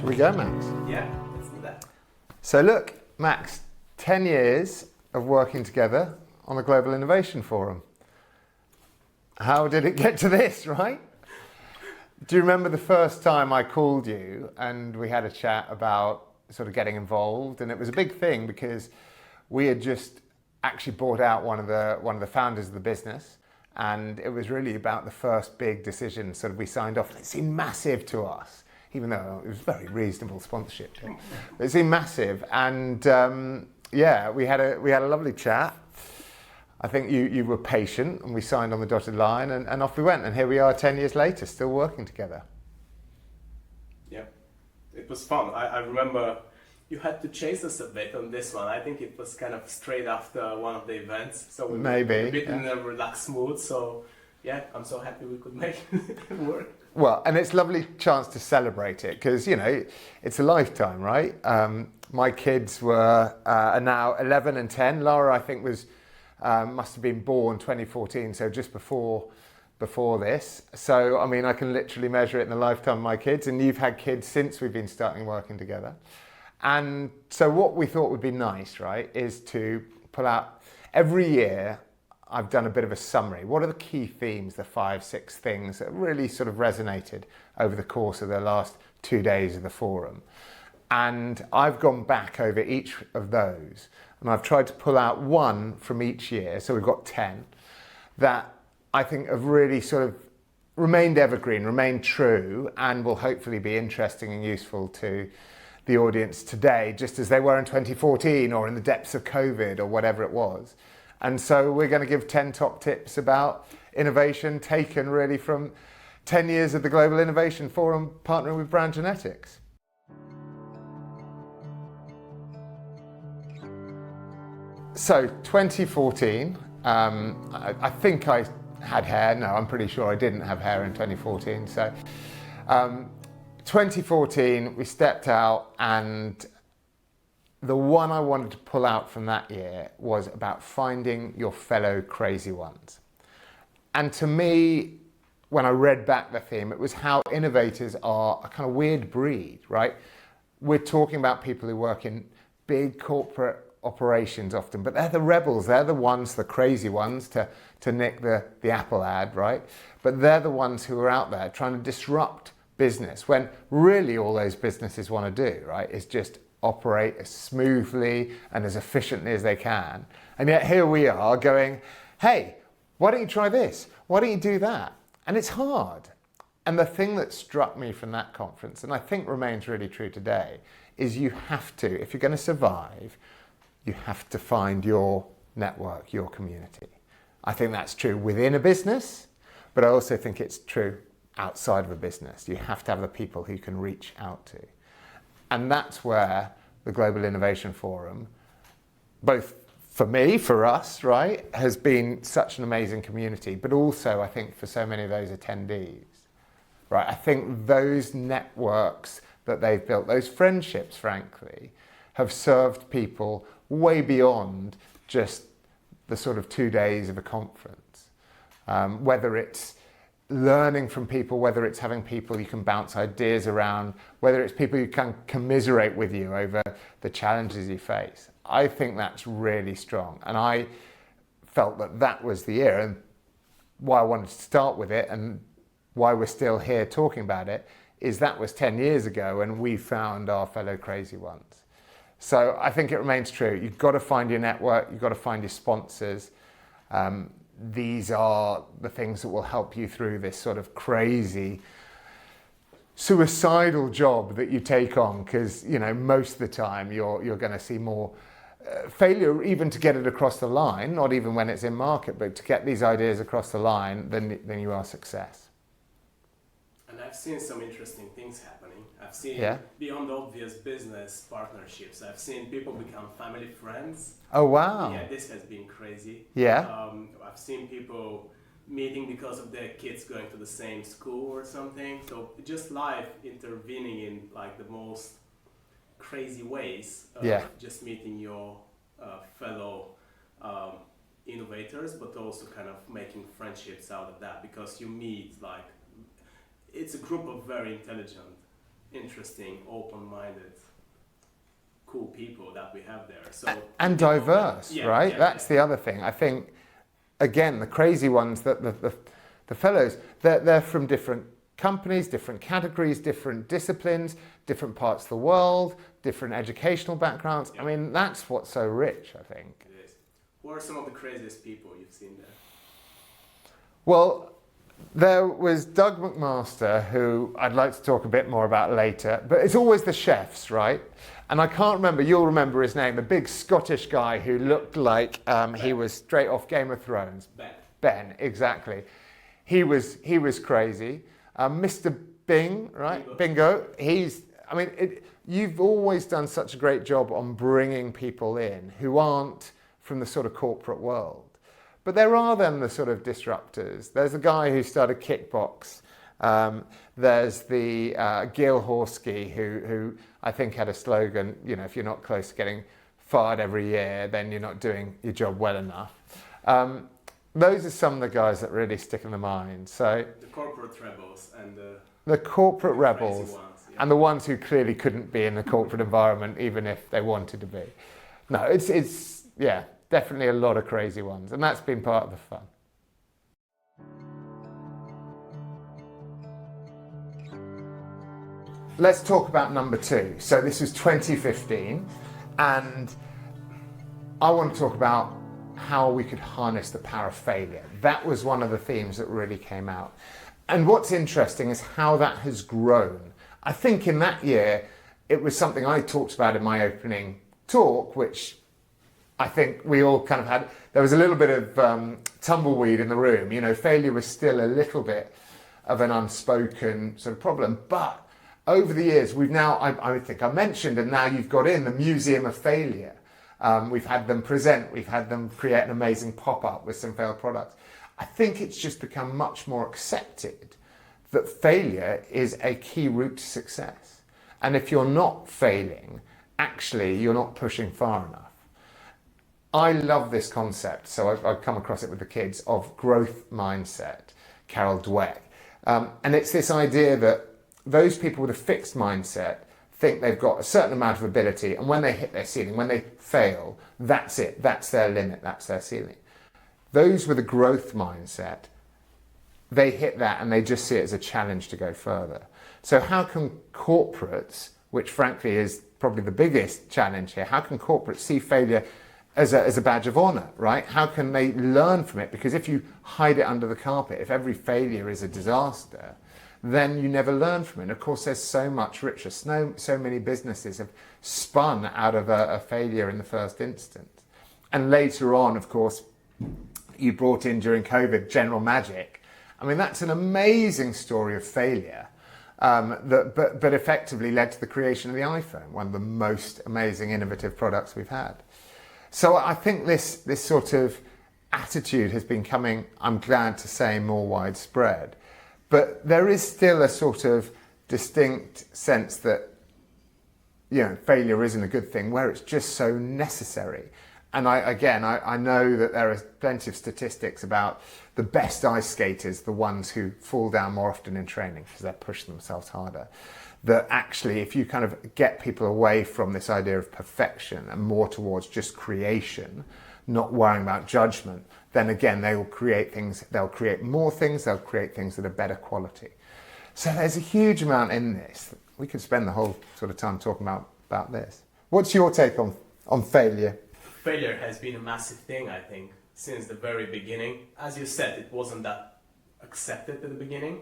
Shall we go, Max? Yeah, let's do that. So look, Max, 10 years of working together on the Global Innovation Forum. How did it get to this, right? Do you remember the first time I called you and we had a chat about sort of getting involved? And it was a big thing because we had just actually bought out one of the founders of the business, and it was really about the first big decision. Sort of we signed off, and it seemed massive to us, even though it was very reasonable sponsorship. It seemed massive, and we had a lovely chat. I think you were patient, and we signed on the dotted line, and off we went. And here we are 10 years later, still working together. Yeah, it was fun. I remember you had to chase us a bit on this one. I think it was kind of straight after one of the events. So we were a bit in a relaxed mood. So yeah, I'm so happy we could make it work. Well, and it's a lovely chance to celebrate it because, you know, it's a lifetime, right? My kids are now 11 and 10. Lara, I think, must have been born 2014, so just before this. So, I mean, I can literally measure it in the lifetime of my kids, and you've had kids since we've been starting working together. And so what we thought would be nice, right, is to pull out every year. I've done a bit of a summary. What are the key themes, the 5-6 things that really sort of resonated over the course of the last 2 days of the forum? And I've gone back over each of those, and I've tried to pull out one from each year, so we've got 10, that I think have really sort of remained evergreen, remained true, and will hopefully be interesting and useful to the audience today, just as they were in 2014 or in the depths of COVID or whatever it was. And so we're going to give 10 top tips about innovation taken really from 10 years of the Global Innovation Forum partnering with Brand Genetics. So 2014, I think I had hair. No, I'm pretty sure I didn't have hair in 2014. So 2014, we stepped out, and the one I wanted to pull out from that year was about finding your fellow crazy ones. And to me, when I read back the theme, it was how innovators are a kind of weird breed, right? We're talking about people who work in big corporate operations often, but they're the rebels. They're the ones, the crazy ones, to nick the Apple ad, right? But they're the ones who are out there trying to disrupt business when really all those businesses want to do, right, is just operate as smoothly and as efficiently as they can. And yet here we are going, hey, why don't you try this? Why don't you do that? And it's hard. And the thing that struck me from that conference, and I think remains really true today, is you have to, if you're going to survive, you have to find your network, your community. I think that's true within a business, but I also think it's true outside of a business. You have to have the people who you can reach out to. And that's where the Global Innovation Forum, both for me, for us, right, has been such an amazing community, but also I think for so many of those attendees, right? I think those networks that they've built, those friendships, frankly, have served people way beyond just the sort of 2 days of a conference. Whether it's learning from people, whether it's having people you can bounce ideas around, whether it's people who can commiserate with you over the challenges you face. I think that's really strong. And I felt that was the year, and why I wanted to start with it and why we're still here talking about it is that was 10 years ago and we found our fellow crazy ones. So I think it remains true. You've got to find your network, you've got to find your sponsors. These are the things that will help you through this sort of crazy, suicidal job that you take on, because, you know, most of the time you're going to see more failure even to get it across the line, not even when it's in market, but to get these ideas across the line than you are success. And I've seen some interesting things happening. I've seen beyond obvious business partnerships. I've seen people become family friends. Oh, wow. Yeah, this has been crazy. Yeah. I've seen people meeting because of their kids going to the same school or something. So just life intervening in like the most crazy ways. Just meeting your fellow innovators, but also kind of making friendships out of that, because you meet like, it's a group of very intelligent interesting, open-minded, cool people that we have there. So and diverse, right? That's the other thing. I think, again, the crazy ones, that the fellows, they're from different companies, different categories, different disciplines, different parts of the world, different educational backgrounds. I mean, that's what's so rich, I think. It is. Who are some of the craziest people you've seen there? Well, there was Doug McMaster, who I'd like to talk a bit more about later, but it's always the chefs, right? And I can't remember, you'll remember his name, the big Scottish guy who looked like he was straight off Game of Thrones. Ben, exactly. He was crazy. Mr. Bing, right? Bingo. You've always done such a great job on bringing people in who aren't from the sort of corporate world. But there are then the sort of disruptors. There's a guy who started Kickbox. There's the Gil Horsky, who I think had a slogan, if you're not close to getting fired every year, then you're not doing your job well enough. Those are some of the guys that really stick in the mind. So the corporate rebels and the corporate rebels, ones, and the ones who clearly couldn't be in the corporate environment even if they wanted to be. No, it's definitely a lot of crazy ones, and that's been part of the fun. Let's talk about number 2. So this was 2015, and I want to talk about how we could harness the power of failure. That was one of the themes that really came out. And what's interesting is how that has grown. I think in that year, it was something I talked about in my opening talk, which I think we all kind of had. There was a little bit of tumbleweed in the room. Failure was still a little bit of an unspoken sort of problem. But over the years, we've now, I think I mentioned, and now you've got in the Museum of Failure. We've had them present, we've had them create an amazing pop-up with some failed products. I think it's just become much more accepted that failure is a key route to success. And if you're not failing, actually you're not pushing far enough. I love this concept, so I've come across it with the kids, of growth mindset, Carol Dweck. And it's this idea that those people with a fixed mindset think they've got a certain amount of ability, and when they hit their ceiling, when they fail, that's it, that's their limit, that's their ceiling. Those with a growth mindset, they hit that and they just see it as a challenge to go further. So how can corporates, which frankly is probably the biggest challenge here, how can corporates see failure as a badge of honor, right? How can they learn from it? Because if you hide it under the carpet, if every failure is a disaster, then you never learn from it. And of course, there's so much richer. So many businesses have spun out of a failure in the first instance. And later on, of course, you brought in during COVID General Magic. I mean, that's an amazing story of failure but effectively led to the creation of the iPhone, one of the most amazing innovative products we've had. So I think this sort of attitude has been coming, I'm glad to say, more widespread. But there is still a sort of distinct sense that, failure isn't a good thing, where it's just so necessary. And I know that there are plenty of statistics about the best ice skaters, the ones who fall down more often in training because they're pushing themselves harder. That actually, if you kind of get people away from this idea of perfection and more towards just creation, not worrying about judgment, then again, they will create things, they'll create more things, they'll create things that are better quality. So there's a huge amount in this. We could spend the whole sort of time talking about this. What's your take on failure? Failure has been a massive thing, I think, since the very beginning. As you said, it wasn't that accepted at the beginning,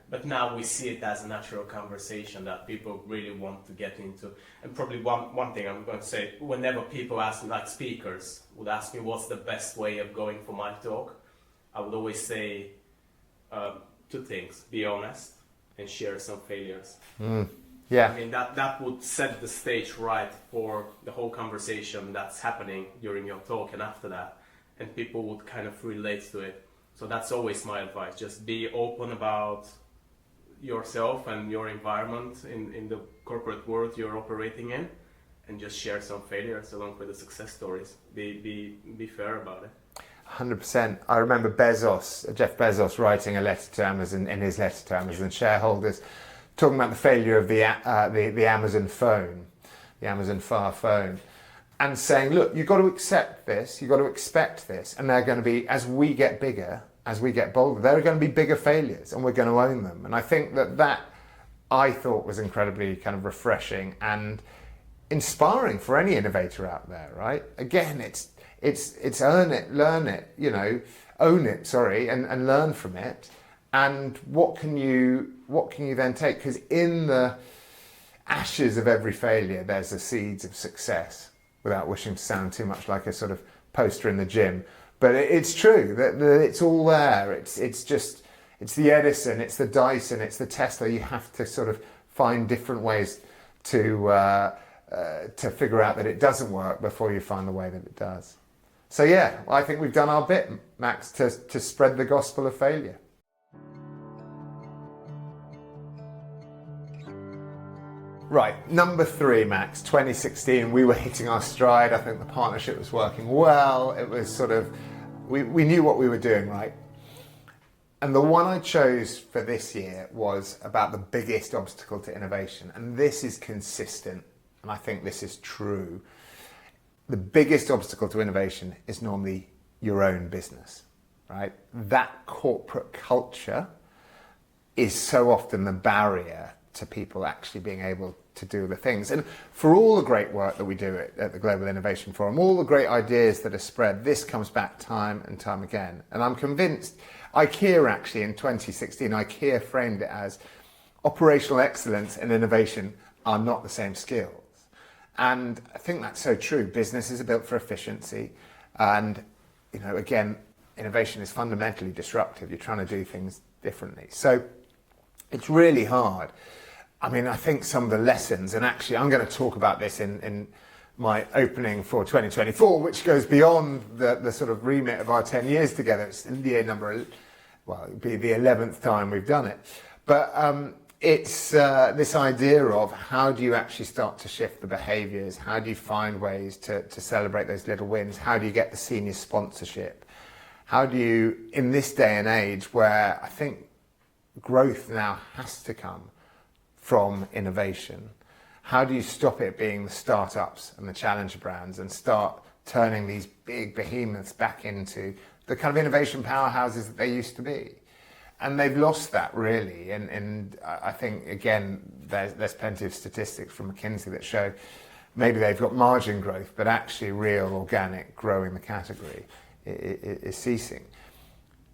but now we see it as a natural conversation that people really want to get into. And probably one thing I'm going to say, whenever people ask me, like speakers would ask me what's the best way of going for my talk, I would always say 2 things: be honest and share some failures. Yeah. I mean, that would set the stage right for the whole conversation that's happening during your talk and after that, and people would kind of relate to it. So that's always my advice. Just be open about yourself and your environment in the corporate world you're operating in, and just share some failures along with the success stories. Be fair about it. 100%. I remember Jeff Bezos, writing a letter to Amazon, in his letter to Amazon shareholders, talking about the failure of the Amazon phone, the Amazon Fire phone, and saying, look, you've got to accept this, you've got to expect this, and they're going to be, as we get bigger, as we get bolder, there are going to be bigger failures, and we're going to own them. And I think that I thought was incredibly kind of refreshing and inspiring for any innovator out there, right? Again, it's earn it, learn it, own it, and learn from it. And what can you then take? Because in the ashes of every failure, there's the seeds of success, without wishing to sound too much like a sort of poster in the gym. But it's true that it's all there. It's the Edison, it's the Dyson, it's the Tesla. You have to sort of find different ways to figure out that it doesn't work before you find the way that it does. So yeah, I think we've done our bit, Max, to spread the gospel of failure. Right, number 3, Max, 2016, we were hitting our stride. I think the partnership was working well. It was sort of, we knew what we were doing, right? And the one I chose for this year was about the biggest obstacle to innovation. And this is consistent, and I think this is true. The biggest obstacle to innovation is normally your own business, right? That corporate culture is so often the barrier to people actually being able to do the things. And for all the great work that we do at the Global Innovation Forum, all the great ideas that are spread, this comes back time and time again. And I'm convinced, IKEA actually in 2016, IKEA framed it as operational excellence and innovation are not the same skills. And I think that's so true. Businesses are built for efficiency. And, again, innovation is fundamentally disruptive. You're trying to do things differently. So it's really hard. I mean, I think some of the lessons, and actually I'm going to talk about this in my opening for 2024, which goes beyond the sort of remit of our 10 years together. It's year number, well, it'd be the 11th time we've done it. But it's this idea of how do you actually start to shift the behaviours? How do you find ways to celebrate those little wins? How do you get the senior sponsorship? How do you, in this day and age where I think growth now has to come from innovation, how do you stop it being the startups and the challenger brands and start turning these big behemoths back into the kind of innovation powerhouses that they used to be? And they've lost that really. And I think, again, there's plenty of statistics from McKinsey that show maybe they've got margin growth, but actually real organic growing the category is ceasing.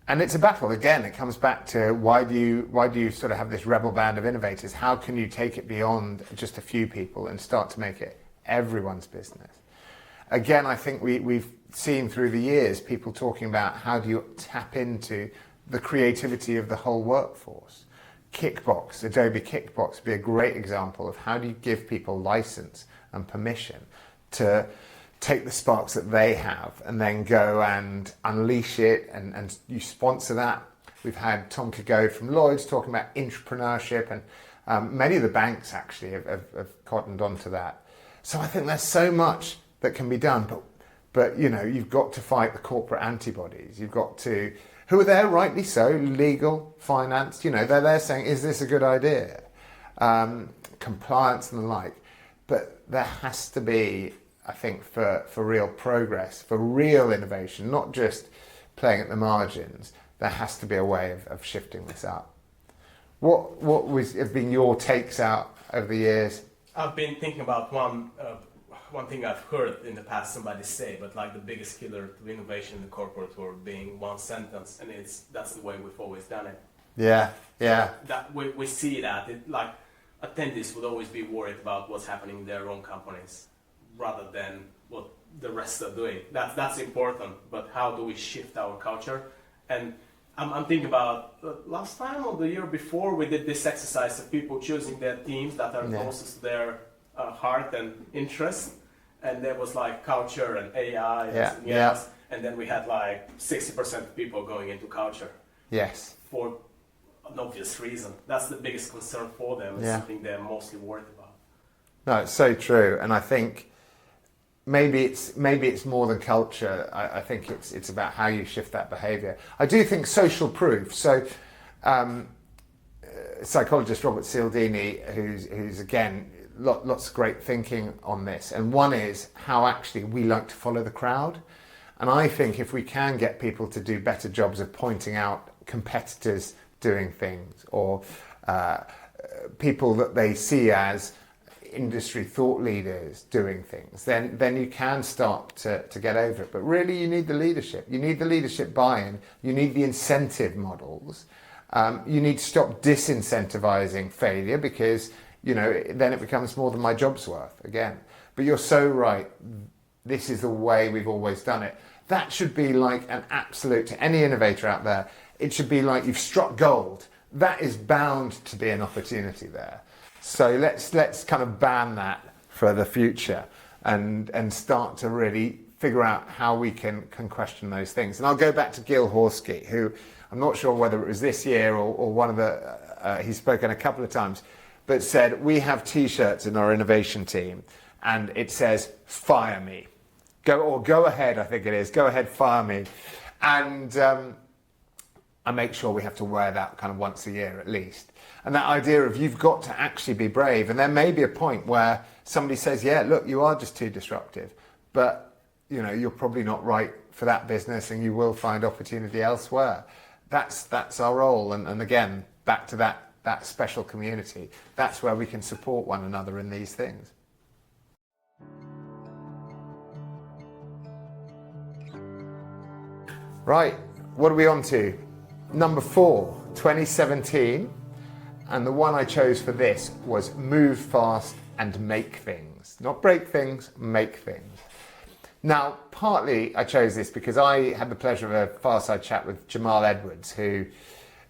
And it's a battle. Again, it comes back to why do you sort of have this rebel band of innovators? How can you take it beyond just a few people and start to make it everyone's business? Again, I think we've seen through the years people talking about how do you tap into the creativity of the whole workforce. Kickbox, Adobe Kickbox would be a great example of how do you give people license and permission to take the sparks that they have and then go and unleash it, and you sponsor that. We've had Tom Kago from Lloyd's talking about entrepreneurship, and many of the banks actually have cottoned onto that. So I think there's so much that can be done, but you've got to fight the corporate antibodies. You've got to, who are there, rightly so, legal, finance, they're there saying, is this a good idea? Compliance and the like. But there has to be, I think, for real progress, for real innovation, not just playing at the margins, there has to be a way of shifting this up. What have been your takes out over the years? I've been thinking about one thing I've heard in the past somebody say, but like the biggest killer to innovation in the corporate world being one sentence, and that's the way we've always done it. Yeah. That we see that like attendees would always be worried about what's happening in their own companies, rather than what the rest are doing. That's important, but how do we shift our culture? And I'm thinking about last time or the year before we did this exercise of people choosing their teams that are closest to their heart and interest, and there was like culture and AI and something else, and then we had like 60% of people going into culture. Yes. For an obvious reason. That's the biggest concern for them, and something they're mostly worried about. No, it's so true, and I think maybe it's more than culture. I think it's about how you shift that behaviour. I do think social proof. So psychologist Robert Cialdini, who's again, lots of great thinking on this. And one is how actually we like to follow the crowd. And I think if we can get people to do better jobs of pointing out competitors doing things, or people that they see as industry thought leaders doing things, then you can start to get over it. But really you need the leadership. You need the leadership buy-in. You need the incentive models. You need to stop disincentivizing failure, because then it becomes more than my job's worth again. But you're so right. This is the way we've always done it. That should be like an absolute, to any innovator out there, it should be like you've struck gold. That is bound to be an opportunity there. So let's kind of ban that for the future and start to really figure out how we can question those things. And I'll go back to Gil Horsky, who I'm not sure whether it was this year or one of the, he's spoken a couple of times, but said, we have T-shirts in our innovation team and it says, fire me. Go ahead, I think it is. Go ahead, fire me. And I make sure we have to wear that kind of once a year at least. And that idea of you've got to actually be brave. And there may be a point where somebody says, yeah, look, you are just too disruptive, but you're probably not right for that business and you will find opportunity elsewhere. That's our role. And again, back to that special community. That's where we can support one another in these things. Right, what are we on to? Number 4, 2017. And the one I chose for this was move fast and make things. Not break things, make things. Now, partly I chose this because I had the pleasure of a fireside chat with Jamal Edwards, who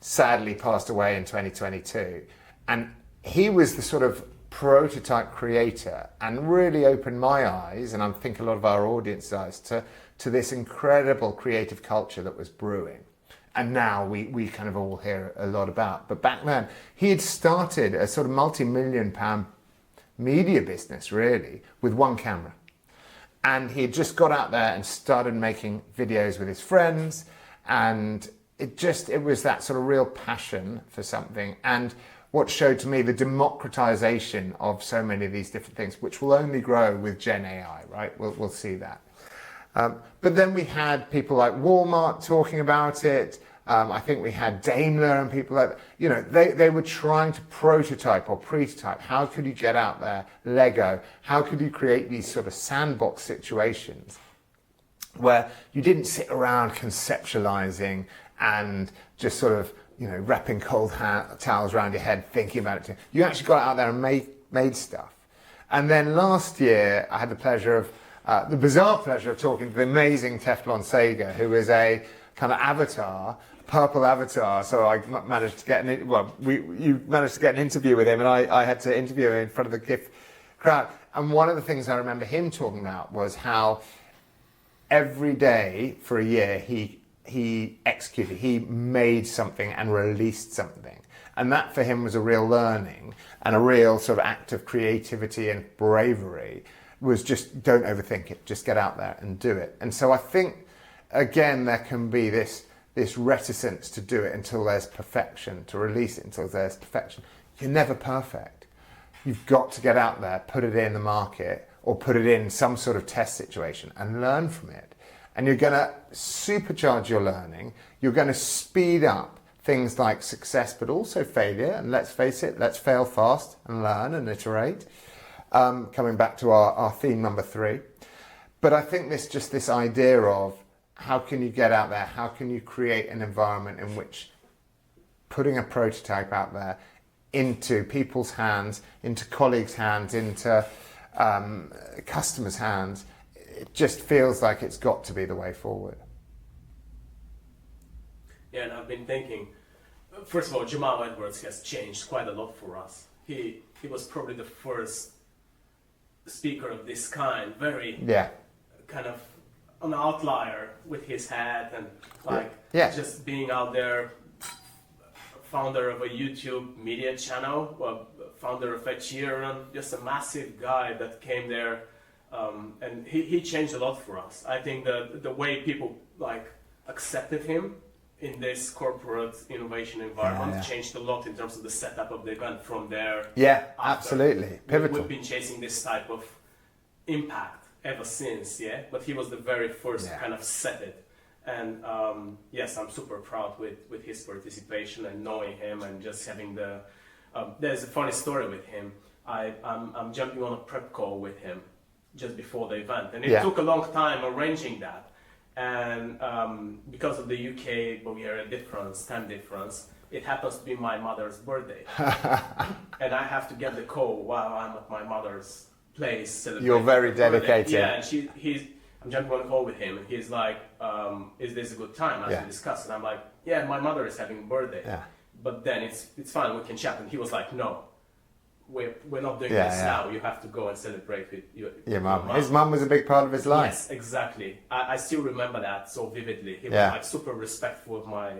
sadly passed away in 2022. And he was the sort of prototype creator and really opened my eyes, and I think a lot of our audience's eyes, to this incredible creative culture that was brewing. And now we kind of all hear a lot about. But back then, he had started a sort of multi-million-pound media business, really, with one camera. And he had just got out there and started making videos with his friends. And it was that sort of real passion for something. And what showed to me the democratization of so many of these different things, which will only grow with Gen AI, right? We'll see that. But then we had people like Walmart talking about it. I think we had Daimler and people like that. They were trying to prototype or pre-type. How could you get out there? Lego. How could you create these sort of sandbox situations where you didn't sit around conceptualizing and just sort of wrapping cold towels around your head thinking about it. You actually got out there and made stuff. And then last year I had the bizarre pleasure of talking to the amazing Teflon Sega, who is a kind of avatar, purple avatar. So I managed to get you managed to get an interview with him, and I had to interview him in front of the GIF crowd. And one of the things I remember him talking about was how every day for a year he executed, he made something and released something. And that for him was a real learning and a real sort of act of creativity and bravery. Was just don't overthink it, just get out there and do it. And so I think, again, there can be this reticence to do it until there's perfection, to release it until there's perfection. You're never perfect. You've got to get out there, put it in the market, or put it in some sort of test situation and learn from it. And you're going to supercharge your learning. You're going to speed up things like success, but also failure. And let's face it, let's fail fast and learn and iterate. Coming back to our theme number 3. But I think this idea of how can you get out there, how can you create an environment in which putting a prototype out there into people's hands, into colleagues' hands, into customers' hands, it just feels like it's got to be the way forward. Yeah, and I've been thinking, first of all, Jamal Edwards has changed quite a lot for us. He was probably the first speaker of this kind, very kind of an outlier with his hat and just being out there, founder of a YouTube media channel, founder of Sheeran, just a massive guy that came there, and he changed a lot for us. I think the way people accepted him in this corporate innovation environment changed a lot in terms of the setup of the event from there. Yeah, after. absolutely. Pivotal. We've been chasing this type of impact ever since, but he was the very first to kind of set it. And yes, I'm super proud with his participation and knowing him and just having the... there's a funny story with him. I'm jumping on a prep call with him just before the event. And it took a long time arranging that. And because of the UK Bulgaria time difference, it happens to be my mother's birthday. And I have to get the call while I'm at my mother's place celebrating. You're very dedicated. Yeah, and I'm jumping on a call with him, and he's like, is this a good time, as we discussed? And I'm like, yeah, my mother is having a birthday. Yeah. But then it's fine, we can chat. And he was like, no, we're not doing this now. You have to go and celebrate with your mum. His mum was a big part of his life. Yes, exactly. I still remember that so vividly. He was like super respectful of my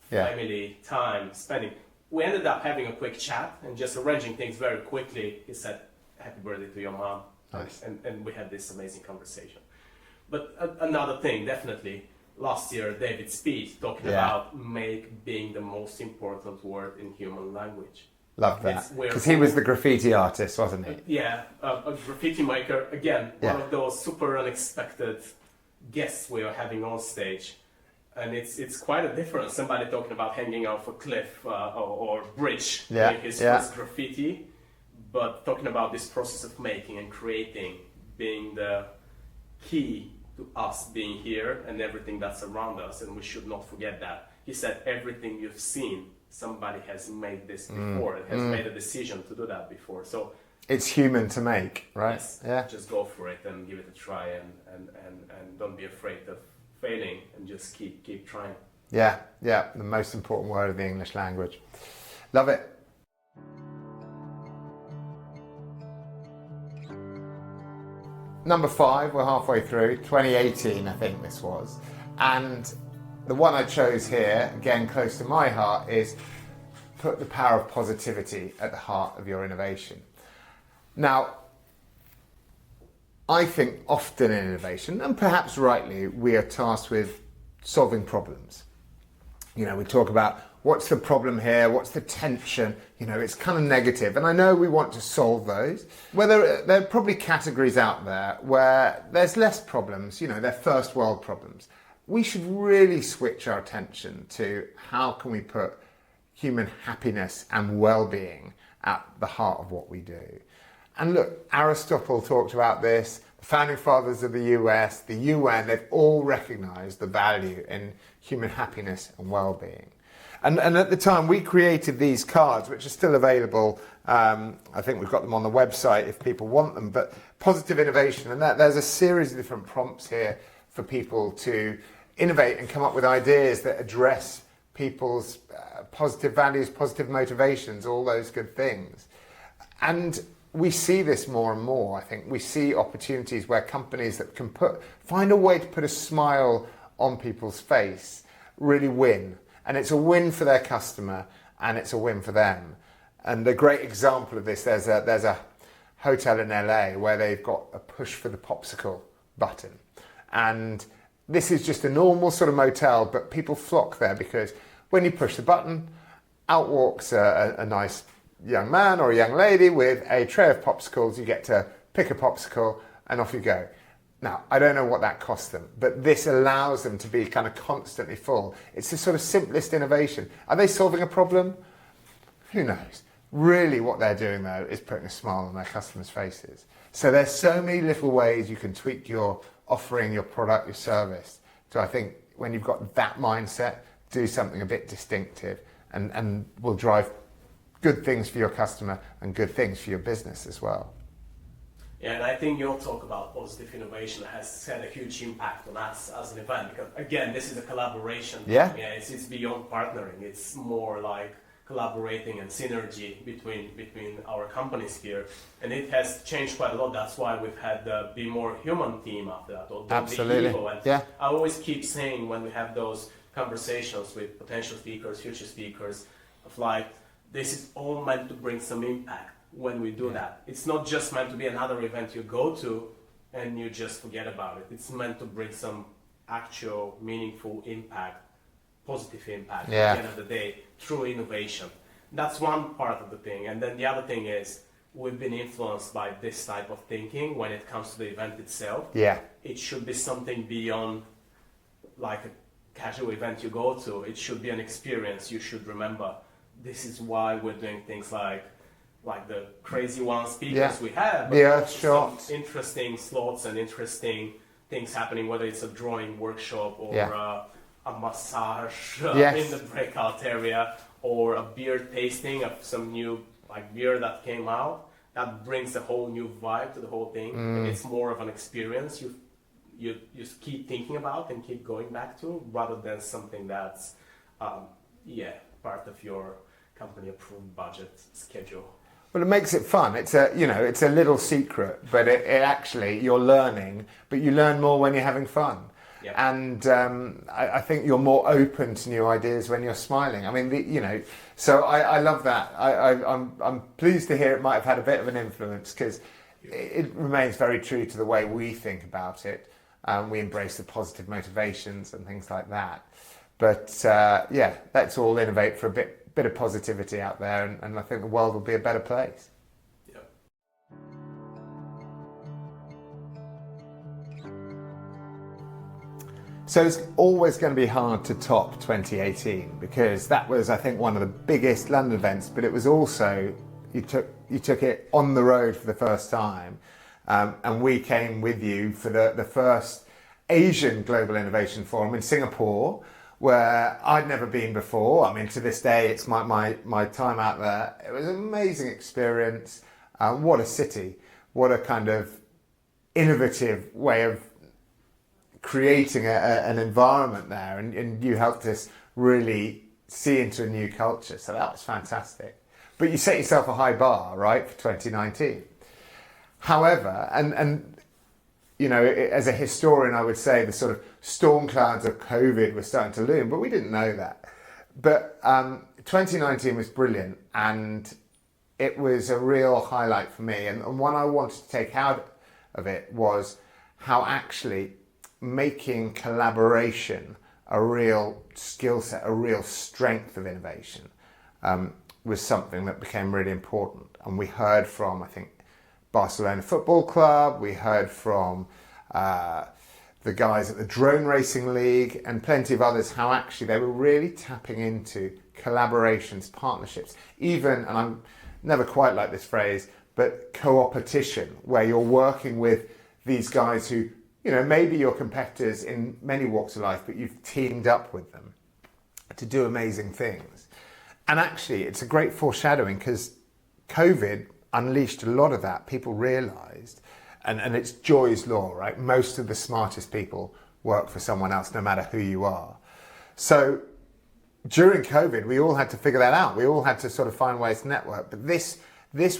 family time spending. We ended up having a quick chat and just arranging things very quickly. He said, happy birthday to your mom. Nice. And we had this amazing conversation. But another thing, definitely, last year, David Speed talking about make being the most important word in human language. Love that. Because he was the graffiti artist, wasn't he? Yeah, a graffiti maker. Again, one of those super unexpected guests we are having on stage. And it's quite a difference. Somebody talking about hanging off a cliff or bridge doing his first graffiti. But talking about this process of making and creating being the key to us being here and everything that's around us. And we should not forget that. He said, everything you've seen, somebody has made this before and has made a decision to do that before. So it's human to make, right? Yes, just go for it and give it a try and don't be afraid of failing and just keep trying. Yeah, the most important word of the English language. Love it. Number 5, we're halfway through, 2018 I think this was. And the one I chose here, again close to my heart, is put the power of positivity at the heart of your innovation. Now, I think often in innovation, and perhaps rightly, we are tasked with solving problems. You know, we talk about what's the problem here, what's the tension, you know, it's kind of negative. And I know we want to solve those. There are probably categories out there where there's less problems, you know, they're first world problems. We should really switch our attention to how can we put human happiness and well-being at the heart of what we do. And look, Aristotle talked about this, the founding fathers of the US, the UN, they've all recognized the value in human happiness and well-being. And at the time we created these cards, which are still available. I think we've got them on the website if people want them, but positive innovation, and there's a series of different prompts here for people to innovate and come up with ideas that address people's positive values, positive motivations, all those good things. And we see this more and more. I think we see opportunities where companies that can find a way to put a smile on people's face really win. And it's a win for their customer and it's a win for them. And a great example of this, there's a hotel in LA where they've got a push for the popsicle button. And this is just a normal sort of motel, but people flock there because when you push the button, out walks a nice young man or a young lady with a tray of popsicles. You get to pick a popsicle and off you go. Now, I don't know what that costs them, but this allows them to be kind of constantly full. It's the sort of simplest innovation. Are they solving a problem? Who knows? Really what they're doing though is putting a smile on their customers' faces. So there's so many little ways you can tweak your offering, your product, your service. So I think when you've got that mindset, do something a bit distinctive and will drive good things for your customer and good things for your business as well. Yeah, and I think your talk about positive innovation has had a huge impact on us as an event because, again, this is a collaboration. Yeah, it's beyond partnering. It's more like collaborating and synergy between our companies here. And it has changed quite a lot. That's why we've had the Be More Human theme after that. Or Absolutely. And I always keep saying when we have those conversations with potential speakers, future speakers, of like, this is all meant to bring some impact. When we do that, it's not just meant to be another event you go to and you just forget about it. It's meant to bring some actual meaningful impact, positive impact Yeah. at the end of the day through innovation. That's one part of the thing. And then the other thing is we've been influenced by this type of thinking when it comes to the event itself. Yeah. It should be something beyond like a casual event you go to. It should be an experience you should remember. This is why we're doing things like the crazy one speakers we have, but the Earth also shot, some interesting slots and interesting things happening, whether it's a drawing workshop or a massage in the breakout area, or a beer tasting of some new beer that came out. That brings a whole new vibe to the whole thing. And it's more of an experience you just keep thinking about and keep going back to, rather than something that's part of your company approved budget schedule. Well, it makes it fun. It's a little secret, but it actually, you're learning, but you learn more when you're having fun. Yep. And I think you're more open to new ideas when you're smiling. I mean, so I love that. I'm pleased to hear it might have had a bit of an influence, because it remains very true to the way we think about it. We embrace the positive motivations and things like that. But let's all innovate for a bit of positivity out there, and I think the world will be a better place. Yeah. So it's always going to be hard to top 2018, because that was, I think, one of the biggest London events, but it was also, you took it on the road for the first time, and we came with you for the first Asian Global Innovation Forum in Singapore, where I'd never been before. I mean, to this day, it's my time out there. It was an amazing experience. What a city. What a kind of innovative way of creating an environment there. And you helped us really see into a new culture. So that was fantastic. But you set yourself a high bar, right, for 2019. However, and as a historian, I would say the sort of storm clouds of COVID were starting to loom, but we didn't know that. But 2019 was brilliant, and it was a real highlight for me. And what I wanted to take out of it was how actually making collaboration a real skill set, a real strength of innovation, was something that became really important. And we heard from, I think, Barcelona Football Club, we heard from the guys at the Drone Racing League and plenty of others, how actually they were really tapping into collaborations, partnerships, even, and I'm never quite like this phrase, but co-opetition, where you're working with these guys who, maybe you're competitors in many walks of life, but you've teamed up with them to do amazing things. And actually, it's a great foreshadowing, because COVID unleashed a lot of that. People realised, and it's Joy's law, right? Most of the smartest people work for someone else, no matter who you are. So during COVID, we all had to figure that out. We all had to sort of find ways to network. But this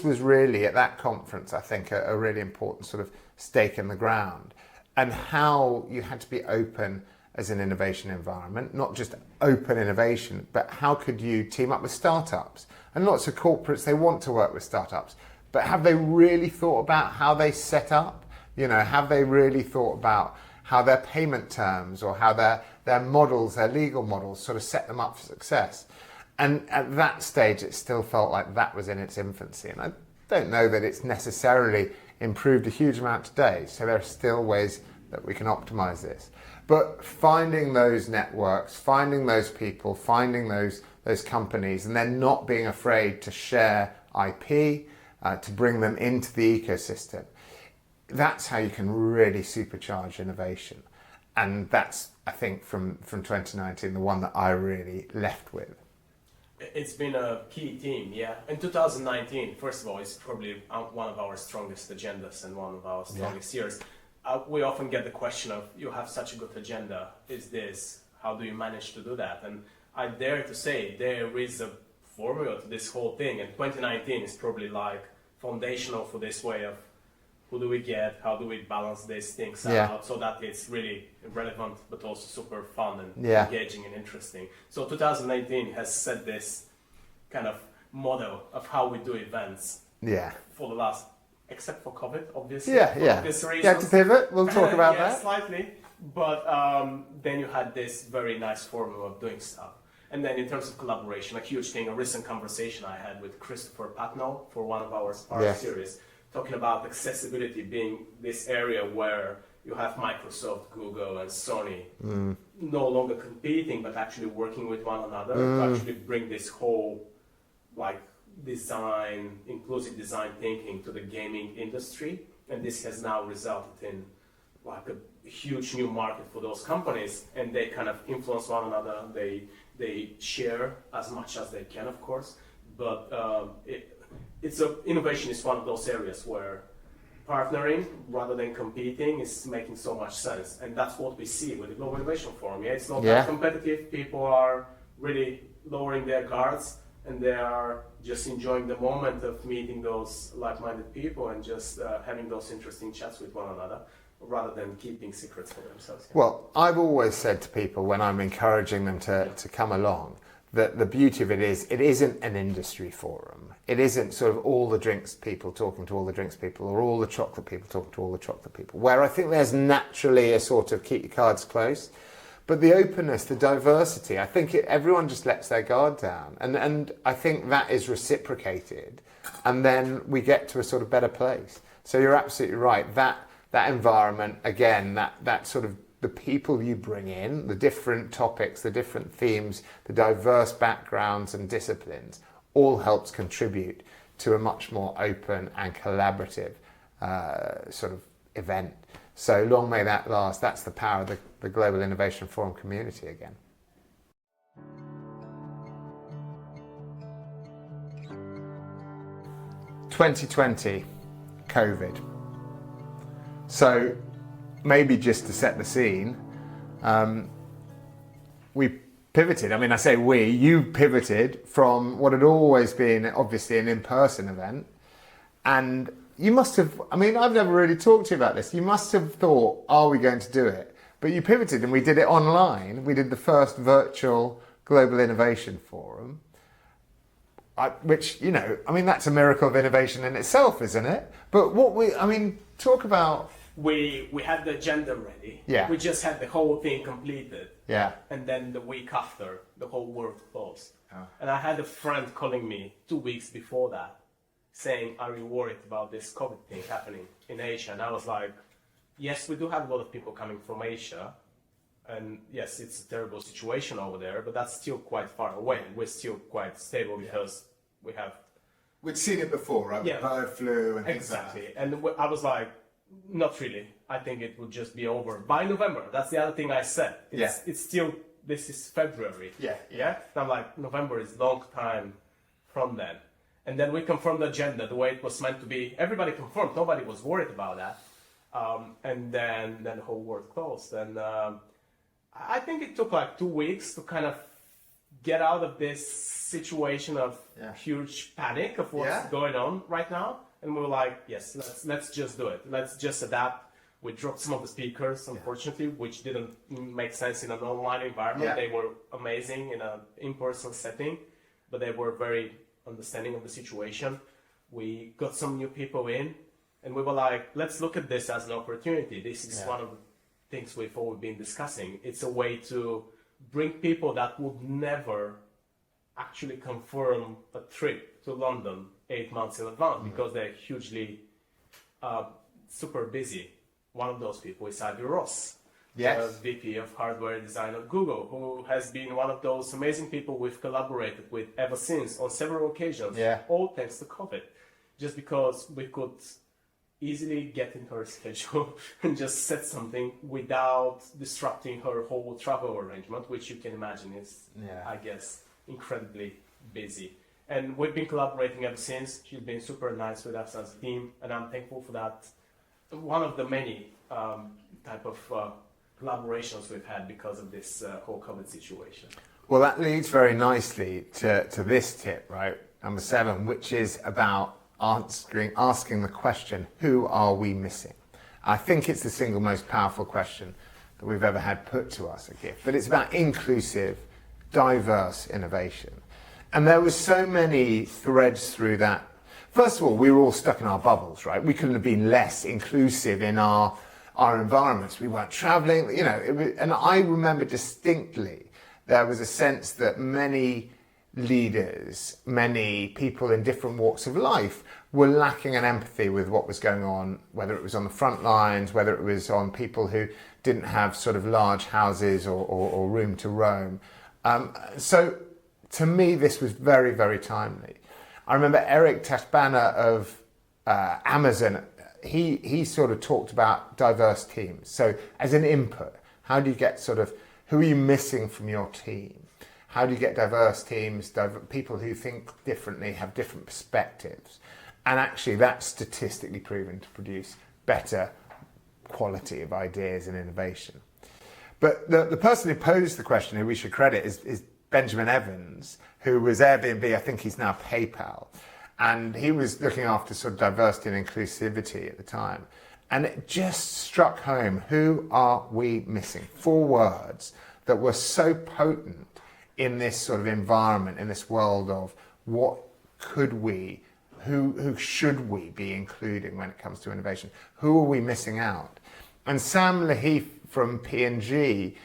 was really, at that conference, I think, a really important sort of stake in the ground, and how you had to be open as an innovation environment, not just open innovation, but how could you team up with startups? And lots of corporates, they want to work with startups, but have they really thought about how they set up? Have they really thought about how their payment terms or how their models, their legal models, sort of set them up for success? And at that stage, it still felt like that was in its infancy. And I don't know that it's necessarily improved a huge amount today. So there are still ways that we can optimize this. But finding those networks, finding those people, finding those companies, and then not being afraid to share IP, to bring them into the ecosystem, that's how you can really supercharge innovation. And that's, I think, from 2019, the one that I really left with. It's been a key theme, yeah. In 2019, first of all, it's probably one of our strongest agendas and one of our strongest years. We often get the question of, you have such a good agenda, how do you manage to do that? And I dare to say there is a formula to this whole thing, and 2019 is probably like foundational for this way of who do we get, how do we balance these things out so that it's really relevant but also super fun and engaging and interesting. So 2019 has set this kind of model of how we do events for the last, except for COVID, obviously. For obvious reasons. To pivot, we'll talk about that. Slightly. But then you had this very nice formula of doing stuff. And then in terms of collaboration, a huge thing, a recent conversation I had with Christopher Patnell for one of our series, talking about accessibility being this area where you have Microsoft, Google, and Sony no longer competing, but actually working with one another to actually bring this whole like design, inclusive design thinking to the gaming industry. And this has now resulted in like a huge new market for those companies, and they kind of influence one another. They share as much as they can, of course, but innovation is one of those areas where partnering rather than competing is making so much sense, and that's what we see with the Global Innovation Forum. Yeah, it's not that competitive. People are really lowering their guards, and they are just enjoying the moment of meeting those like-minded people and just having those interesting chats with one another, rather than keeping secrets for themselves. Well, I've always said to people when I'm encouraging them to come along, that the beauty of it is, it isn't an industry forum. It isn't sort of all the drinks people talking to all the drinks people, or all the chocolate people talking to all the chocolate people, where I think there's naturally a sort of keep your cards close. But the openness, the diversity, I think everyone just lets their guard down. And I think that is reciprocated. And then we get to a sort of better place. So you're absolutely right. That environment, again, that sort of the people you bring in, the different topics, the different themes, the diverse backgrounds and disciplines, all helps contribute to a much more open and collaborative sort of event. So long may that last. That's the power of the Global Innovation Forum community again. (2020) COVID. So maybe just to set the scene, we pivoted. I mean, I say we, you pivoted from what had always been obviously an in-person event. And you must have, I mean, I've never really talked to you about this. You must have thought, are we going to do it? But you pivoted and we did it online. We did the first virtual Global Innovation Forum. Which, you know, I mean, that's a miracle of innovation in itself, isn't it? But talk about... We had the agenda ready. Yeah. We just had the whole thing completed. Yeah. And then the week after, the whole world closed. Oh. And I had a friend calling me 2 weeks before that, saying, are you worried about this COVID thing happening in Asia? And I was like, yes, we do have a lot of people coming from Asia. And yes, it's a terrible situation over there, but that's still quite far away. We're still quite stable because we'd seen it before, right? Yeah. Bird flu and exactly. And I was like, not really. I think it would just be over by November. That's the other thing I said. It's still, this is February. Yeah. And I'm like, November is a long time from then. And then we confirmed the agenda the way it was meant to be. Everybody confirmed. Nobody was worried about that. And then the whole world closed. And I think it took like 2 weeks to kind of get out of this situation of huge panic of what's going on right now. And we were like, yes, let's just do it. Let's just adapt. We dropped some of the speakers, unfortunately, which didn't make sense in an online environment. They were amazing in an in-person setting, but they were very understanding of the situation. We got some new people in, and we were like, let's look at this as an opportunity. This is one of the things we've all been discussing. It's a way to bring people that would never actually confirm a trip to London 8 months in advance because they're hugely super busy. One of those people is Ivy Ross, the VP of hardware design at Google, who has been one of those amazing people we've collaborated with ever since on several occasions, all thanks to COVID, just because we could easily get into her schedule and just set something without disrupting her whole travel arrangement, which you can imagine is, I guess, incredibly busy. And we've been collaborating ever since. She's been super nice with us as a team, and I'm thankful for that. One of the many type of collaborations we've had because of this whole COVID situation. Well, that leads very nicely to this tip, right? Number 7, which is about asking the question, who are we missing? I think it's the single most powerful question that we've ever had put to us at GIF, but it's about inclusive, diverse innovation. And there were so many threads through that. First of all, we were all stuck in our bubbles, right? We couldn't have been less inclusive in our our environments. We weren't traveling, you know, and I remember distinctly there was a sense that many leaders, many people in different walks of life were lacking an empathy with what was going on, whether it was on the front lines, whether it was on people who didn't have sort of large houses or room to roam. So to me, this was very, very timely. I remember Eric Tashbana of Amazon, he sort of talked about diverse teams. So as an input, how do you get sort of, who are you missing from your team? How do you get diverse teams, people who think differently, have different perspectives? And actually that's statistically proven to produce better quality of ideas and innovation. But the person who posed the question, who we should credit, is Benjamin Evans, who was Airbnb, I think he's now PayPal. And he was looking after sort of diversity and inclusivity at the time. And it just struck home, who are we missing? 4 words that were so potent in this sort of environment, in this world of what could we, who should we be including when it comes to innovation? Who are we missing out? And Sam Lahif from P&G,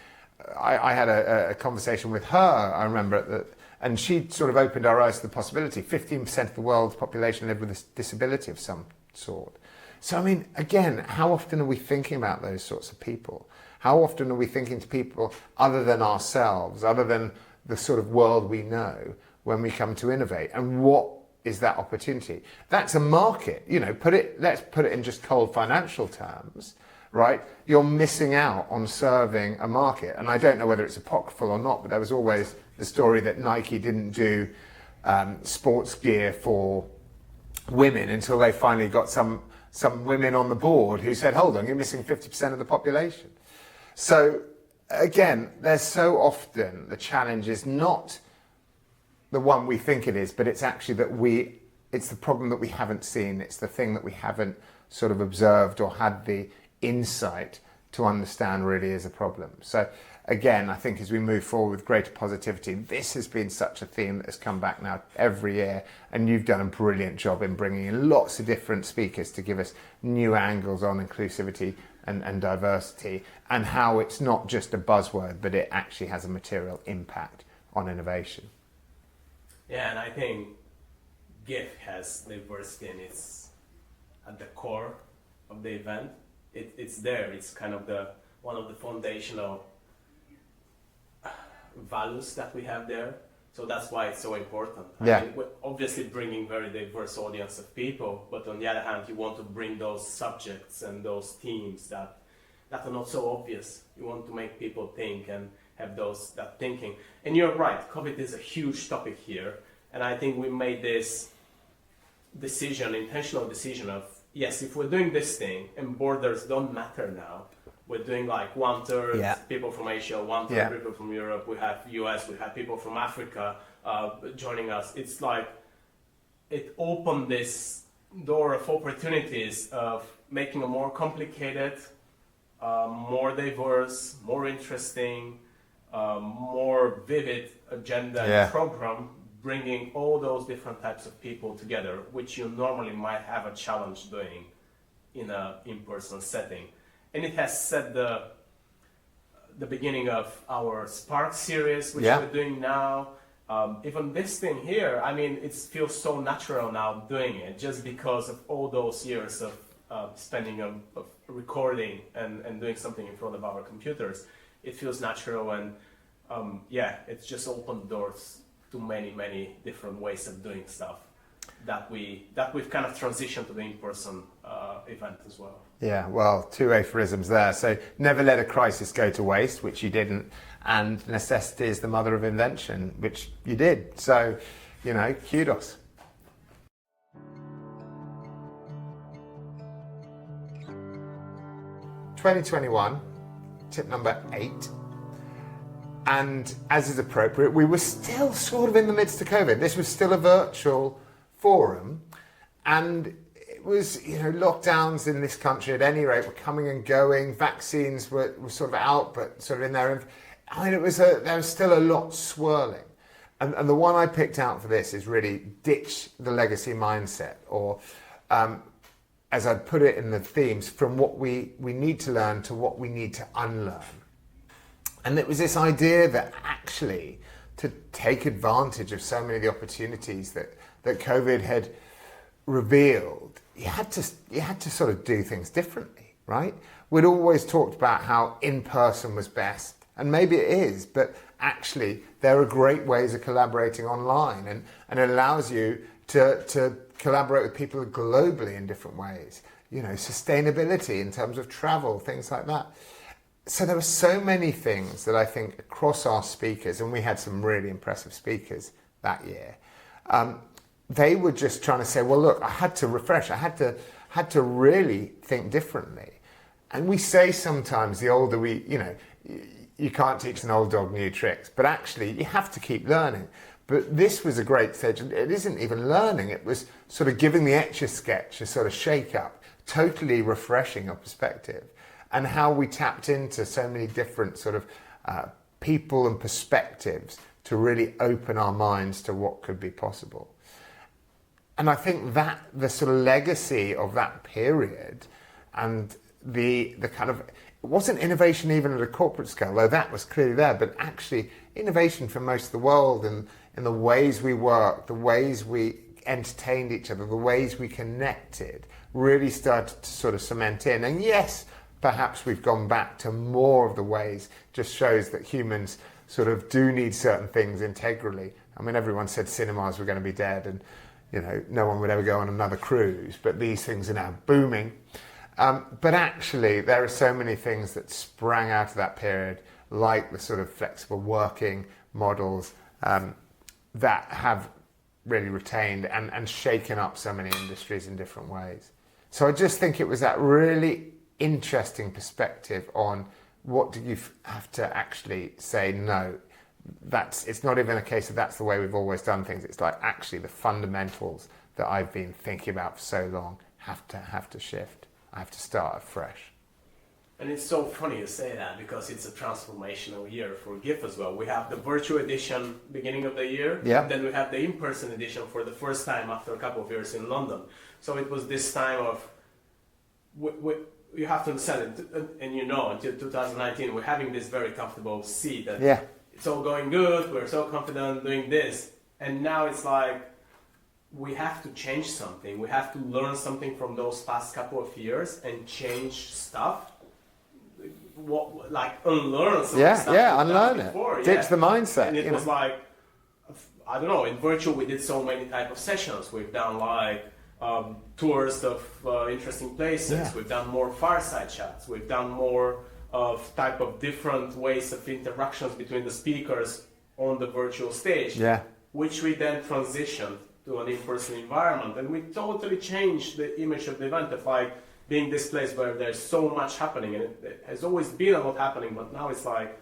I had a conversation with her, I remember, and she sort of opened our eyes to the possibility. 15% of the world's population live with a disability of some sort. So, I mean, again, how often are we thinking about those sorts of people? How often are we thinking to people other than ourselves, other than the sort of world we know when we come to innovate? And what is that opportunity? That's a market, you know, let's put it in just cold financial terms, right? You're missing out on serving a market. And I don't know whether it's apocryphal or not, but there was always the story that Nike didn't do sports gear for women until they finally got some women on the board who said, hold on, you're missing 50% of the population. So again, there's so often the challenge is not the one we think it is, but it's actually that it's the problem that we haven't seen. It's the thing that we haven't sort of observed or had the insight to understand really is a problem. So again, I think as we move forward with greater positivity, this has been such a theme that has come back now every year, and you've done a brilliant job in bringing in lots of different speakers to give us new angles on inclusivity and diversity, and how it's not just a buzzword, but it actually has a material impact on innovation. Yeah, and I think GIF has diversity, and it's at the core of the event. It's there. It's kind of one of the foundational values that we have there. So that's why it's so important. Yeah. I mean, we're obviously bringing very diverse audience of people, but on the other hand, you want to bring those subjects and those themes that are not so obvious. You want to make people think and have that thinking. And you're right, COVID is a huge topic here. And I think we made this intentional decision of, yes, if we're doing this thing and borders don't matter now, we're doing like 1/3 people from Asia, 1/3 people from Europe, we have US, we have people from Africa joining us. It's like, it opened this door of opportunities of making a more complicated, more diverse, more interesting, more vivid agenda and program, bringing all those different types of people together, which you normally might have a challenge doing in an in-person setting. And it has set the beginning of our Spark series, which we're doing now. Even this thing here, I mean, it feels so natural now doing it, just because of all those years of spending of recording and doing something in front of our computers. It feels natural, and it's just opened doors to many different ways of doing stuff that we've kind of transitioned to the in-person event as well. Yeah, well, 2 aphorisms there. So never let a crisis go to waste, which you didn't, and necessity is the mother of invention, which you did. So, you know, kudos. (2021), tip number 8. And as is appropriate, we were still sort of in the midst of COVID. This was still a virtual forum, and it was, you know, lockdowns in this country at any rate were coming and going. Vaccines were sort of out, but sort of in there. I mean, there was still a lot swirling. And the one I picked out for this is really ditch the legacy mindset, or as I put it in the themes, from what we need to learn to what we need to unlearn. And it was this idea that actually to take advantage of so many of the opportunities that COVID had revealed, you had to sort of do things differently, right? We'd always talked about how in-person was best, and maybe it is, but actually there are great ways of collaborating online, and it allows you to collaborate with people globally in different ways. You know, sustainability in terms of travel, things like that. So there were so many things that I think across our speakers, and we had some really impressive speakers that year, they were just trying to say, well, look, I had to refresh. I had to really think differently. And we say sometimes the older you can't teach an old dog new tricks, but actually you have to keep learning. But this was a great stage. It isn't even learning. It was sort of giving the Etch-a-Sketch a sort of shake-up, totally refreshing our perspective, and how we tapped into so many different sort of people and perspectives to really open our minds to what could be possible. And I think that the sort of legacy of that period and the kind of, it wasn't innovation even at a corporate scale, though that was clearly there, but actually innovation for most of the world in the ways we work, the ways we entertained each other, the ways we connected, really started to sort of cement in. And yes, perhaps we've gone back to more of the ways, just shows that humans sort of do need certain things integrally. I mean, everyone said cinemas were going to be dead and, you know, no one would ever go on another cruise, but these things are now booming. But actually, there are so many things that sprang out of that period, like the sort of flexible working models that have really retained and shaken up so many industries in different ways. So I just think it was that really interesting perspective on what do you have to actually say, no, it's not even a case of that's the way we've always done things. It's like actually the fundamentals that I've been thinking about for so long have to shift. I have to start afresh. And it's so funny you say that because it's a transformational year for GIF as well. We have the virtual edition beginning of the year, and then we have the in-person edition for the first time after a couple of years in London. So it was this time of, you have to understand it, and you know, until 2019 we're having this very comfortable seat that it's all going good, we're so confident doing this, and now it's like we have to change something, we have to learn something from those past couple of years and change stuff, unlearn some stuff. Unlearn it, ditch the mindset. And it was like, I don't know, in virtual we did so many type of sessions. We've done like tours of interesting places, we've done more fireside chats, we've done more of type of different ways of interactions between the speakers on the virtual stage, which we then transitioned to an in-person environment, and we totally changed the image of the event of like being this place where there's so much happening, and it has always been a lot happening, but now it's like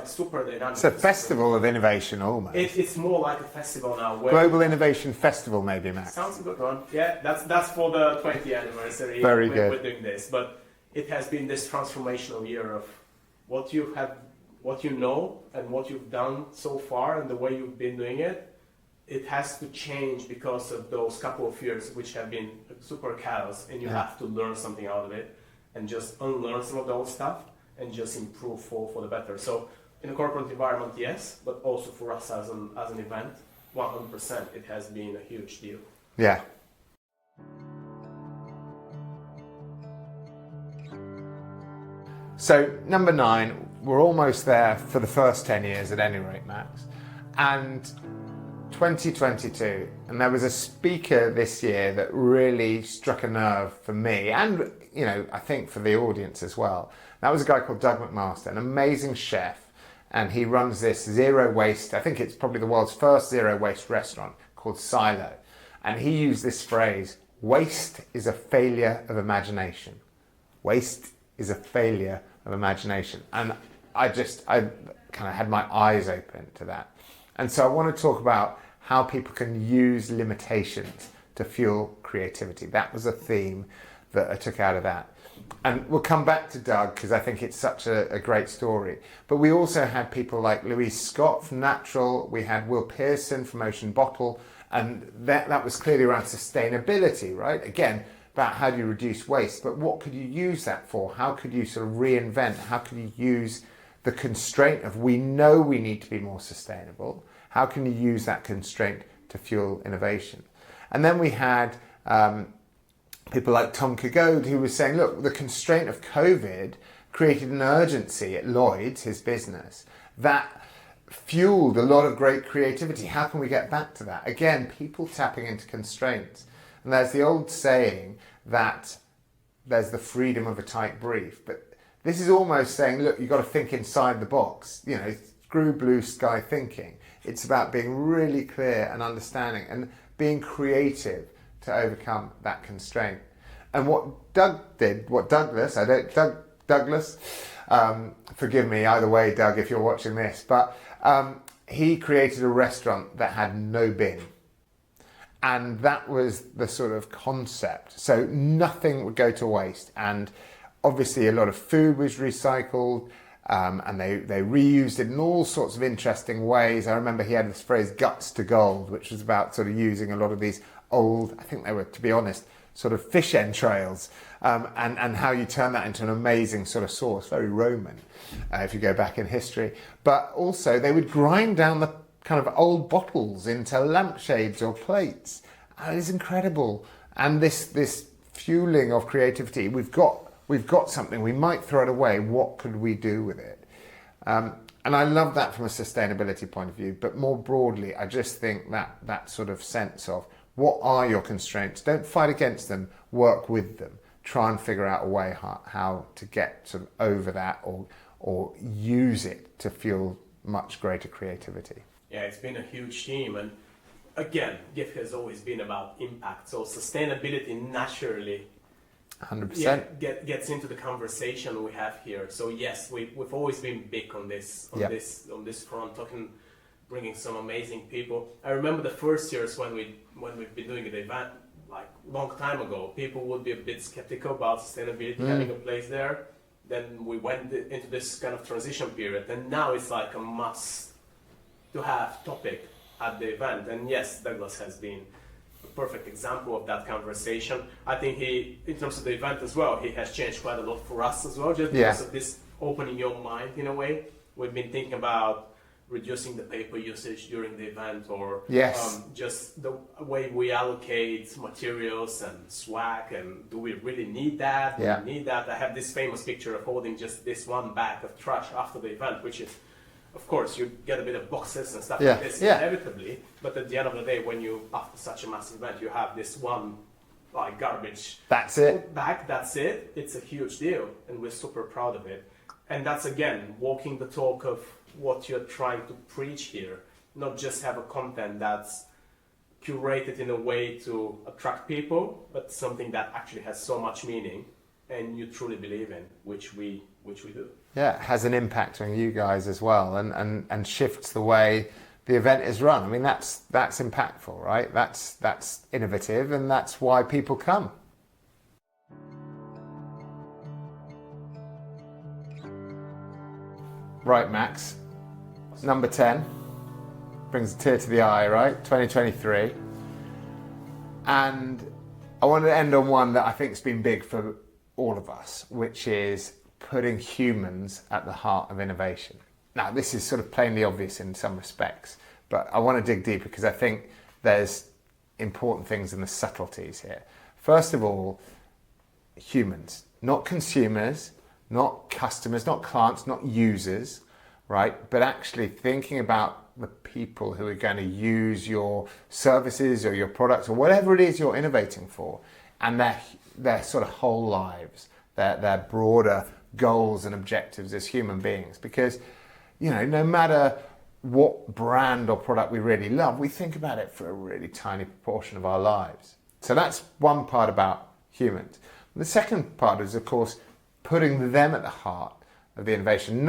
super dynamic. It's a festival of innovation almost. It's more like a festival now. Global Innovation Festival maybe, Max. Sounds a good one. Yeah, that's for the 20th anniversary. Very good. We're doing this, but it has been this transformational year of what you know and what you've done so far and the way you've been doing it. It has to change because of those couple of years which have been super chaos, and you have to learn something out of it and just unlearn some of the old stuff and just improve for the better. So in a corporate environment, yes, but also for us as an event, 100%, it has been a huge deal. Yeah. So number 9, we're almost there for the first 10 years at any rate, Max. And 2022, and there was a speaker this year that really struck a nerve for me and, you know, I think for the audience as well. That was a guy called Doug McMaster, an amazing chef, and he runs this zero waste, I think it's probably the world's first zero waste restaurant called Silo. And he used this phrase, waste is a failure of imagination. Waste is a failure of imagination. And I kind of had my eyes open to that. And so I want to talk about how people can use limitations to fuel creativity. That was a theme that I took out of that. And we'll come back to Doug because I think it's such a great story. But we also had people like Louise Scott from Natural, we had Will Pearson from Ocean Bottle, and that was clearly around sustainability, right? Again, about how do you reduce waste, but what could you use that for? How could you sort of reinvent? How could you use the constraint of we know we need to be more sustainable? How can you use that constraint to fuel innovation? And then we had people like Tom Ellis, who was saying, look, the constraint of COVID created an urgency at Lloyd's, his business, that fueled a lot of great creativity. How can we get back to that? Again, people tapping into constraints. And there's the old saying that there's the freedom of a tight brief. But this is almost saying, look, you've got to think inside the box. You know, screw blue sky thinking. It's about being really clear and understanding and being creative to overcome that constraint. And what Douglas, forgive me either way, Doug, if you're watching this, but he created a restaurant that had no bin. And that was the sort of concept. So nothing would go to waste. And obviously a lot of food was recycled, and they reused it in all sorts of interesting ways. I remember he had this phrase, guts to gold, which was about sort of using a lot of these old, I think they were, to be honest, sort of fish entrails, and how you turn that into an amazing sort of sauce, very Roman, if you go back in history. But also they would grind down the kind of old bottles into lampshades or plates. And it's incredible. And this fueling of creativity, we've got something, we might throw it away, what could we do with it? And I love that from a sustainability point of view, but more broadly, I just think that sort of sense of what are your constraints? Don't fight against them, work with them. Try and figure out a way how to get sort of over that or use it to fuel much greater creativity. Yeah, it's been a huge theme, and again, GIF has always been about impact, so sustainability naturally 100%. Gets into the conversation we have here. So yes, we've always been big on this front, bringing some amazing people. I remember the first years when we've been doing the event, like long time ago, people would be a bit skeptical about sustainability having a place there. Then we went into this kind of transition period, and now it's like a must to have topic at the event. And yes, Douglas has been a perfect example of that conversation. I think he, in terms of the event as well, he has changed quite a lot for us as well, just because of this opening your mind in a way. We've been thinking about reducing the paper usage during the event, or just the way we allocate materials and swag, and do we really need that? Do we need that? I have this famous picture of holding just this one bag of trash after the event, which is, of course, you get a bit of boxes and stuff like this inevitably, but at the end of the day, when you, after such a massive event, you have this one like garbage bag, that's it, it's a huge deal, and we're super proud of it. And that's, again, walking the talk of what you're trying to preach here, not just have a content that's curated in a way to attract people, but something that actually has so much meaning and you truly believe in, which we do. Yeah, it has an impact on you guys as well, and shifts the way the event is run. I mean, that's impactful, right? That's innovative, and that's why people come. Right, Max. Number 10 brings a tear to the eye, right? 2023. And I want to end on one that I think has been big for all of us, which is putting humans at the heart of innovation. Now, this is sort of plainly obvious in some respects, but I want to dig deeper because I think there's important things in the subtleties here. First of all, humans, not consumers, not customers, not clients, not users, right? But actually thinking about the people who are going to use your services or your products or whatever it is you're innovating for, and their sort of whole lives, their broader goals and objectives as human beings. Because, you know, no matter what brand or product we really love, we think about it for a really tiny proportion of our lives. So that's one part about humans. The second part is, of course, putting them at the heart of the innovation,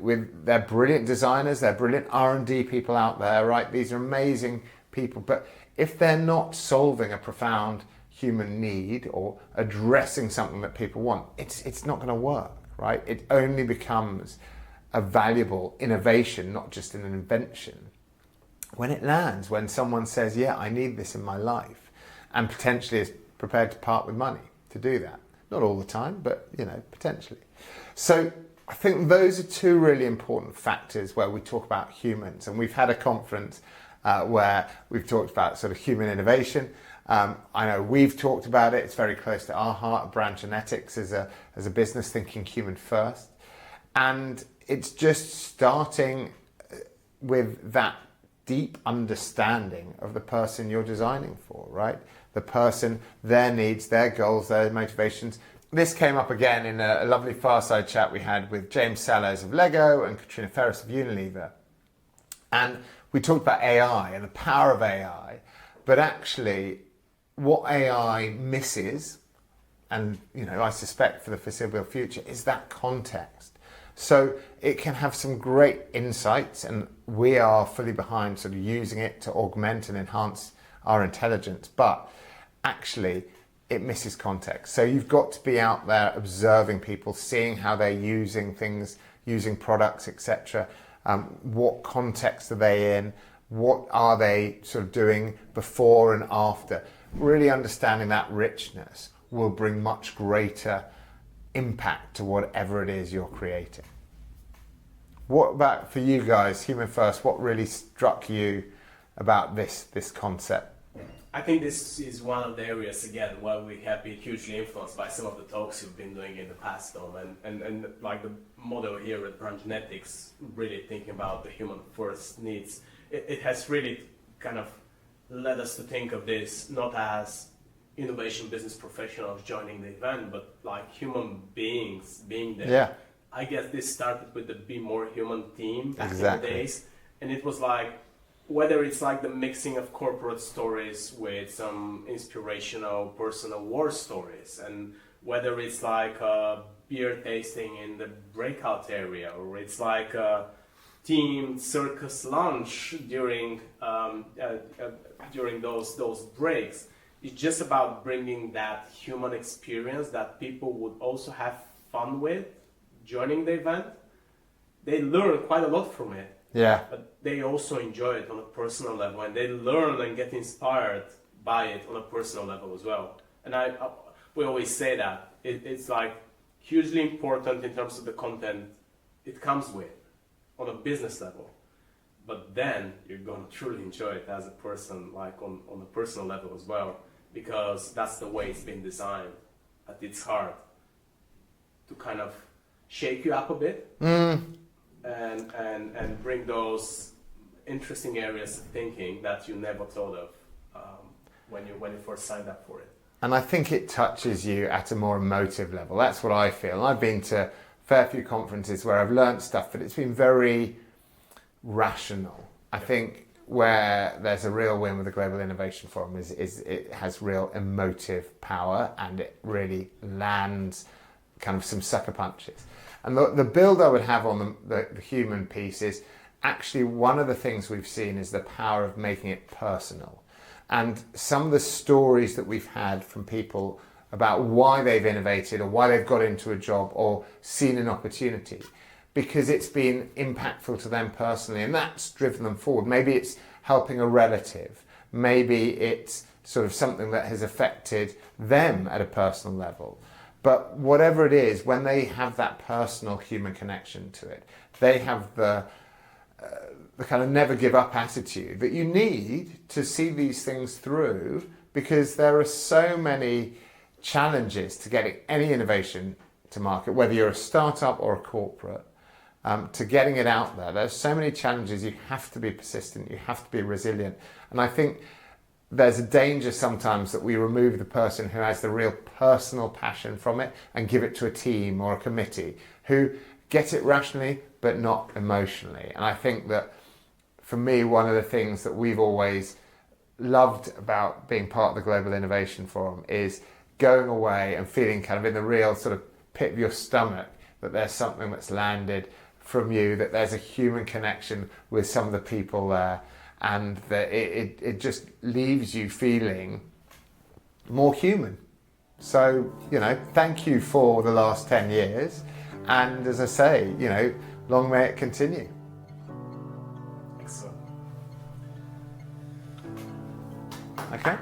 with their brilliant designers, their brilliant R&D people out there, right? These are amazing people, but if they're not solving a profound human need or addressing something that people want, it's not going to work, right? It only becomes a valuable innovation, not just an invention, when it lands, when someone says, yeah, I need this in my life, and potentially is prepared to part with money to do that. Not all the time, but potentially. So I think those are two really important factors where we talk about humans. And we've had a conference where we've talked about sort of human innovation. I know we've talked about it. It's very close to our heart, Brand Genetics as a business thinking human first. And it's just starting with that deep understanding of the person you're designing for, right? The person, their needs, their goals, their motivations. This came up again in a lovely fireside chat we had with James Sallows of Lego and Katrina Ferris of Unilever. And we talked about AI and the power of AI, but actually what AI misses, and I suspect for the foreseeable future, is that context. So it can have some great insights, and we are fully behind sort of using it to augment and enhance our intelligence, but actually it misses context. So you've got to be out there observing people, seeing how they're using things, using products, etc. What context are they in? What are they sort of doing before and after? Really understanding that richness will bring much greater impact to whatever it is you're creating. What about for you guys, Human First, what really struck you about this concept? I think this is one of the areas, again, where we have been hugely influenced by some of the talks you've been doing in the past, Tom, and like the model here at Brand Genetics, really thinking about the human first needs. It has really kind of led us to think of this not as innovation business professionals joining the event, but like human beings being there. Yeah. I guess this started with the Be More Human theme back Exactly. in the days, and it was like, whether it's like the mixing of corporate stories with some inspirational personal war stories, and whether it's like a beer tasting in the breakout area, or it's like a themed circus lunch during those breaks. It's just about bringing that human experience that people would also have fun with joining the event. They learn quite a lot from it. Yeah. But they also enjoy it on a personal level, and they learn and get inspired by it on a personal level as well. And we always say that it's like hugely important in terms of the content it comes with on a business level. But then you're going to truly enjoy it as a person, like on a personal level as well, because that's the way it's been designed at its heart, to kind of shake you up a bit. And bring those interesting areas of thinking that you never thought of when you first signed up for it. And I think it touches you at a more emotive level. That's what I feel. I've been to a fair few conferences where I've learned stuff, but it's been very rational. I think where there's a real win with the Global Innovation Forum is it has real emotive power, and it really lands kind of some sucker punches. And the build I would have on the human piece is actually one of the things we've seen is the power of making it personal. And some of the stories that we've had from people about why they've innovated or why they've got into a job or seen an opportunity, because it's been impactful to them personally, and that's driven them forward. Maybe it's helping a relative. Maybe it's sort of something that has affected them at a personal level. But whatever it is, when they have that personal human connection to it, they have the kind of never give up attitude that you need to see these things through, because there are so many challenges to getting any innovation to market, whether you're a startup or a corporate, to getting it out there. There's so many challenges. You have to be persistent. You have to be resilient. And I think there's a danger sometimes that we remove the person who has the real personal passion from it and give it to a team or a committee who get it rationally but not emotionally. And I think that for me, one of the things that we've always loved about being part of the Global Innovation Forum is going away and feeling kind of in the real sort of pit of your stomach that there's something that's landed from you, that there's a human connection with some of the people there, and that it just leaves you feeling more human. So, thank you for the last 10 years. And as I say, long may it continue. Excellent. Okay.